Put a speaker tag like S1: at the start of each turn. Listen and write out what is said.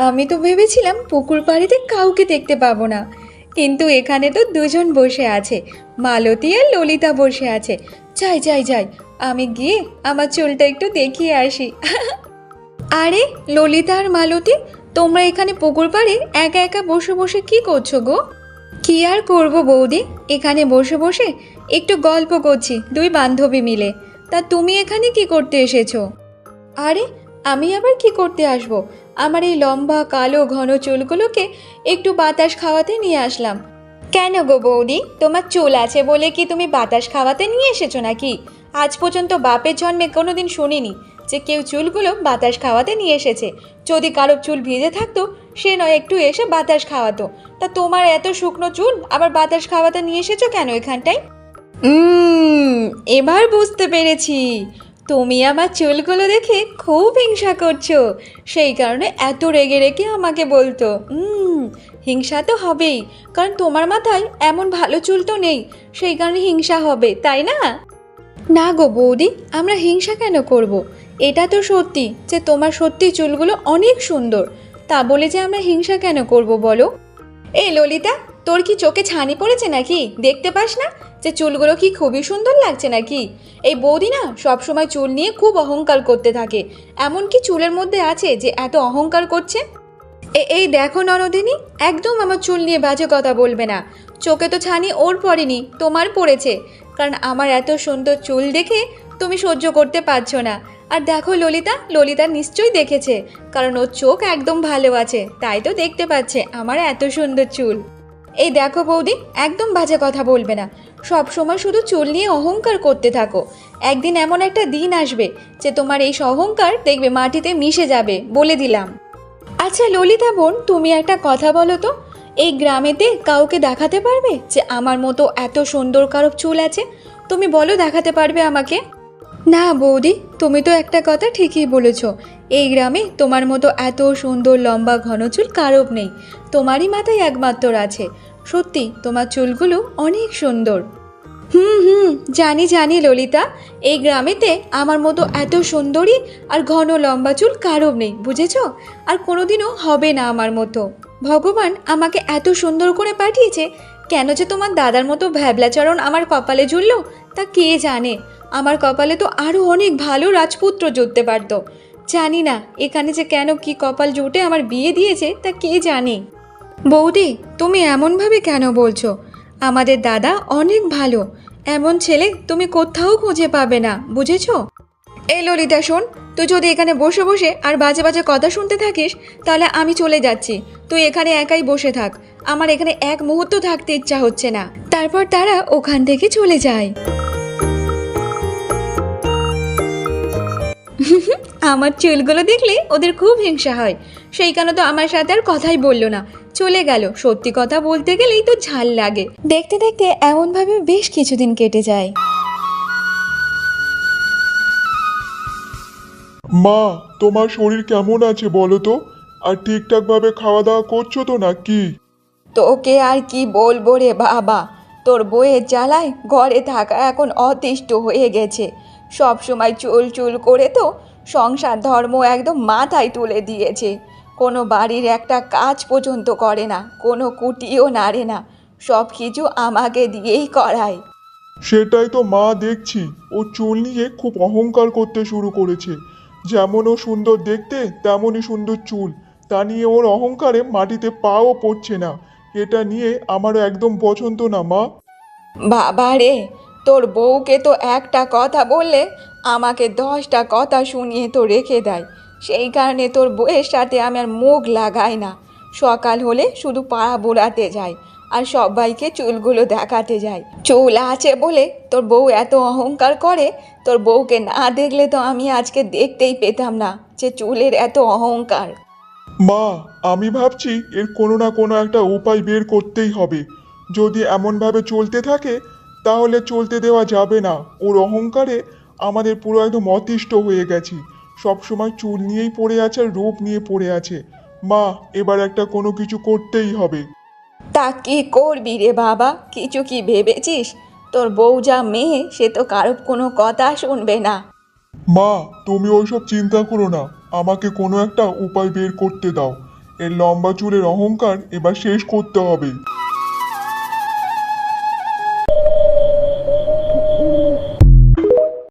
S1: আমি তো ভেবেছিলাম পুকুর পাড়েতে কাউকে দেখতে পাবো না, কিন্তু এখানে তো দুজন বসে আছে, মালতী আর ললিতা বসে আছে। যাই যাই যাই, আমি গিয়ে আমার চুলটা একটু দেখিয়ে আসি। আরে ললিতা আর মালতী, তোমরা এখানে পুকুর পাড়ে একা একা বসে বসে কি করছো গো? কি আর করব বৌদি, এখানে বসে বসে একটু গল্প করছি দুই বান্ধবী মিলে। তা তুমি এখানে কি করতে এসেছো? আরে আমি আবার কি করতে আসবো, আমার এই লম্বা কালো ঘন চুলগুলোকে একটু বাতাস খাওয়াতে নিয়ে আসলাম। কেন গো বৌদি, তোমার চুল আছে বলে কি তুমি বাতাস খাওয়াতে নিয়ে এসেছো নাকি? আজ পর্যন্ত বাপের জন্মে কোনোদিন শুনিনি যে কেউ চুলগুলো বাতাস খাওয়াতে নিয়ে এসেছে। যদি কারো চুল ভিজে থাকতো সে নয় একটু এসে বাতাস খাওয়াতো, তা তোমার এত শুকনো চুল আবার বাতাস খাওয়াতে নিয়ে এসেছো কেন এখানটায়? এবার বুঝতে পেরেছি, তুমি আমার চুলগুলো দেখে খুব হিংসা করছো, সেই কারণে এত রেগে রেগে আমাকে বলতো। হিংসা তো হবেই, কারণ তোমার মাথায় এমন ভালো চুল তো নেই, সেই কারণে হিংসা হবে, তাই না? না গো বৌদি, আমরা হিংসা কেন করব? এটা তো সত্যি যে তোমার সত্যি চুলগুলো অনেক সুন্দর, তা বলে যে আমরা হিংসা কেন করব বলো? এই ললিতা, তোর কি চোখে ছানি পড়েছে নাকি? দেখতে পাস না যে চুলগুলো কি খুবই সুন্দর লাগছে নাকি? এই বৌদি না সবসময় চুল নিয়ে খুব অহংকার করতে থাকে। এমন কি চুলের মধ্যে আছে যে এত অহংকার করছে? এই দেখো ননদিনী, একদম আমার চুল নিয়ে বাজে কথা বলবে না। চোখে তো ছানি ওর পড়েনি, তোমার পড়েছে, কারণ আমার এত সুন্দর চুল দেখে তুমি সহ্য করতে পারছো না। আর দেখো ললিতা, ললিতা নিশ্চয়ই দেখেছে, কারণ ওর চোখ একদম ভালো আছে, তাই তো দেখতে পাচ্ছে আমার এত সুন্দর চুল। এই দেখো বৌদি, একদম বাজে কথা বলবে না, সব সময় শুধু চুল নিয়ে অহংকার করতে থাকো। একদিন এমন একটা দিন আসবে যে তোমার এই অহংকার দেখবে মাটিতে মিশে যাবে, বলে দিলাম। আচ্ছা ললিতা বোন, তুমি একটা কথা বলো তো, এই গ্রামেতে কাউকে দেখাতে পারবে যে আমার মতো এত সুন্দর কারো চুল আছে? তুমি বলো, দেখাতে পারবে আমাকে? না বৌদি, তুমি তো একটা কথা ঠিকই বলেছ, এই গ্রামে তোমার মতো এত সুন্দর লম্বা ঘন চুল কারোর নেই, তোমারই মাথায় একমাত্র আছে। সত্যি তোমার চুলগুলো অনেক সুন্দর। হুম, জানি জানি ললিতা, এই গ্রামেতে আমার মতো এত সুন্দরী আর ঘন লম্বা চুল কারোর নেই, বুঝেছ? আর কোনোদিনও হবে না আমার মতো। ভগবান আমাকে এত সুন্দর করে পাঠিয়েছে, কেন যে তোমার দাদার মতো ভ্যাবলাচরণ আমার কপালে জুড়ল তা কে জানে। আমার কপালে তো আরও অনেক ভালো রাজপুত্র জুটতে পারতো। জানি না এখানে যে কেন কি কপাল জুটে আমার বিয়ে দিয়েছে তা কে জানে। বৌদি, তুমি এমনভাবে কেন বলছো? আমাদের দাদা অনেক ভালো, এমন ছেলে তুমি কোথাও খুঁজে পাবে না, বুঝেছো? এই ললিতা শোন, তুই যদি এখানে বসে বসে আর বাজে বাজে কথা শুনতে থাকিস তাহলে আমি চলে যাচ্ছি। তুই এখানে একাই বসে থাক, আমার এখানে এক মুহূর্ত থাকতে ইচ্ছা হচ্ছে না। তারপর তারা ওখান থেকে চলে যায়। আমার চুলগুলো দেখলে ওদের খুব হিংসা হয়, সেই কারণে তো আমার সাথে আর কথাই বললো না, চলে গেল। সত্যি কথা বলতে গেলেই তো ঝাল লাগে। দেখতে দেখতে এমনভাবে বেশ কিছুদিন কেটে যায়।
S2: মা, তোমার শরীর কেমন আছে বলো তো? আর ঠিকঠাক ভাবে খাওয়া দাওয়া করছো তো নাকি?
S1: তোকে আর কি বলবো রে বাবা, তোর বইয়ের জ্বালায় ঘরে থাকা এখন অতিষ্ঠ হয়ে গেছে। সব সময় চুল চুল করে তো সংসার ধর্ম একদম মাথায় তুলে দিয়েছে। কোনো বাড়ির একটা কাজ পর্যন্ত করে না, কোনো কুটিও নাড়ে না, সব কিছু আমাকে দিয়েই করায়।
S2: সেটাই তো মা দেখছি, ও চুল নিয়ে খুব অহংকার করতে শুরু করেছে। যেমন ও সুন্দর দেখতে তেমনই সুন্দর চুল, তা নিয়ে ওর অহংকারে মাটিতে পাও পড়ছে না। এটা নিয়ে আমারও একদম পছন্দ না মা।
S1: বাবা রে, তোর বউকে তো একটা কথা বললে আমাকে 10টা কথা শুনিয়ে তো রেখে দেয়, সেই কারণে তোর বউয়ের সাথে আমি আর মুখ লাগাই না। সকাল হলে শুধু পাড়া বোড়াতে যাই আর সবাইকে চুলগুলো দেখাতে যাই। চুল আছে বলে তোর বউ এত অহংকার করে, তোর বউকে না দেখলে তো আমি আজকে দেখতেই পেতাম না যে চুলের এত অহংকার।
S2: মা, আমি ভাবছি এর কোনো না কোনো একটা উপায় বের করতেই হবে। যদি এমনভাবে চলতে থাকে তাহলে চলতে দেওয়া যাবে না। ওর অহংকারে আমাদের পুরো একদম অতিষ্ঠ হয়ে গেছি। সবসময় চুল নিয়েই পড়ে আছে আর রূপ নিয়ে পড়ে আছে। মা, এবার একটা কোনো কিছু করতেই হবে।
S1: তা কি করবি রে বাবা, কিছু কি ভেবেছিস? তোর বউ যা মেয়ে, সে তো কারোর কোনো কথা শুনবে না।
S2: মা, তুমি ওইসব চিন্তা করো না, আমাকে কোনো একটা উপায় বের করতে দাও। এর লম্বা চুলের অহংকার এবার শেষ করতে হবে।